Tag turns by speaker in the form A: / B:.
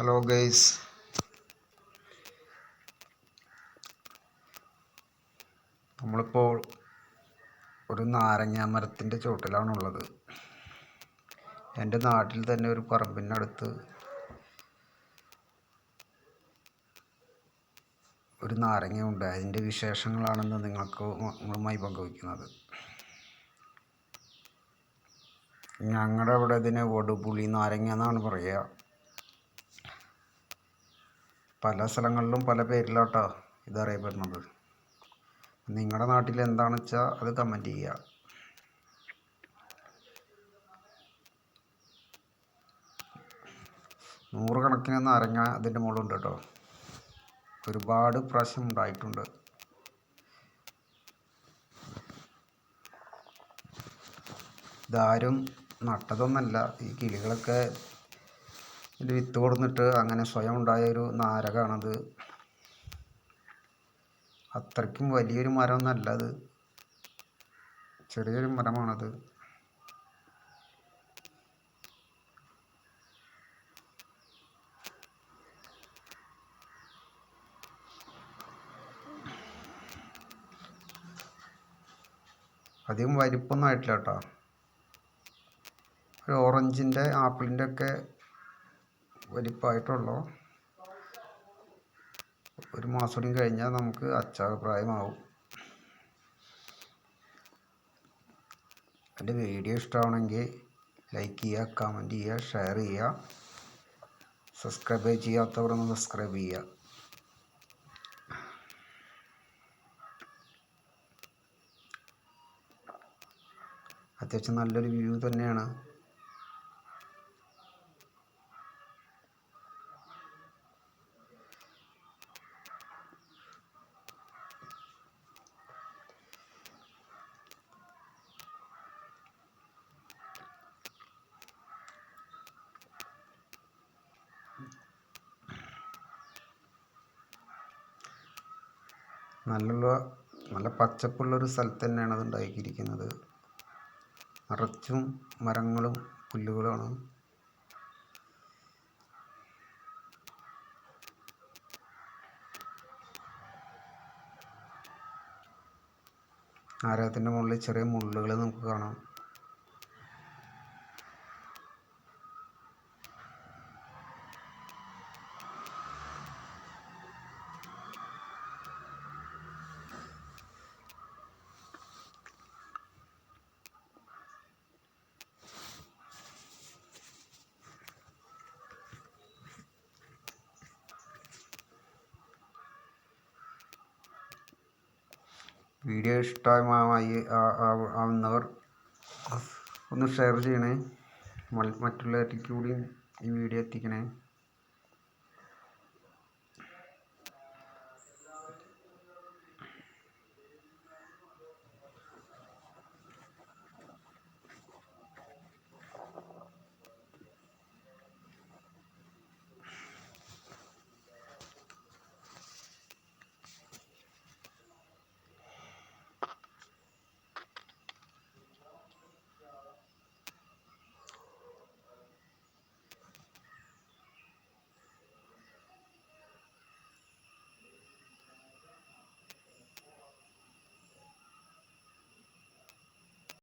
A: Hello guys, നമ്മളിപ്പോൾ ഒരു നാരങ്ങ മരത്തിൻ്റെ ചുവട്ടിലാണുള്ളത്. എൻ്റെ നാട്ടിൽ തന്നെ ഒരു പറമ്പിനടുത്ത് ഒരു നാരങ്ങയുണ്ട്. അതിൻ്റെ വിശേഷങ്ങളാണെന്ന് നിങ്ങളുമായി പങ്കുവയ്ക്കുന്നത്. ഞങ്ങളുടെ അവിടെ ഇതിനെ ഒടുപുളി നാരങ്ങ എന്നാണ് പറയുക. പല സ്ഥലങ്ങളിലും പല പേരിലാട്ടോ ഇതറിയപ്പെടുന്നത്. നിങ്ങളുടെ നാട്ടിൽ എന്താണെന്ന് വെച്ചാൽ അത് കമൻറ്റ് ചെയ്യുക. നൂറുകണക്കിന് നാരങ്ങ അതിൻ്റെ മുകളിലുണ്ട് കേട്ടോ. ഒരുപാട് പ്രാവശ്യം ഉണ്ടായിട്ടുണ്ട്. ഇതാരും നട്ടതൊന്നല്ല. ഈ കിളികളൊക്കെ ഇത് വിത്ത് കൊടുത്തിട്ട് അങ്ങനെ സ്വയം ഉണ്ടായൊരു നാരകമാണത്. അത്രയ്ക്കും വലിയൊരു മരമൊന്നല്ല, അത് ചെറിയൊരു മരമാണത്. അധികം വലിപ്പമൊന്നും ആയിട്ടില്ല കേട്ടോ. ഒരു ഓറഞ്ചിൻ്റെ ആപ്പിളിൻ്റെ ഒക്കെ വലിപ്പമായിട്ടുള്ളൂ. ഒരു മാസം കൂടി കഴിഞ്ഞാൽ നമുക്ക് അച്ചാർ പ്രായമാവും. എൻ്റെ വീഡിയോ ഇഷ്ടമാണെങ്കിൽ ലൈക്ക് ചെയ്യുക, കമൻറ്റ് ചെയ്യുക, ഷെയർ ചെയ്യുക. സബ്സ്ക്രൈബ് ചെയ്യാത്തവരൊന്ന് സബ്സ്ക്രൈബ് ചെയ്യുക. അത്യാവശ്യം നല്ലൊരു വ്യൂ തന്നെയാണ്. നല്ല പച്ചപ്പുള്ളൊരു സ്ഥലത്ത് തന്നെയാണ് അത് ഉണ്ടാക്കിയിരിക്കുന്നത്. നിറച്ചും മരങ്ങളും പുല്ലുകളാണ്. നാരകത്തിൻ്റെ മുകളിൽ ചെറിയ മുള്ളുകൾ നമുക്ക് കാണാം. വീഡിയോ ആവുന്നവർ ഒന്ന് ഷെയർ ചെയ്യണേ. മറ്റുള്ളവരിലേക്ക് കൂടി ഈ വീഡിയോ എത്തിക്കണേ.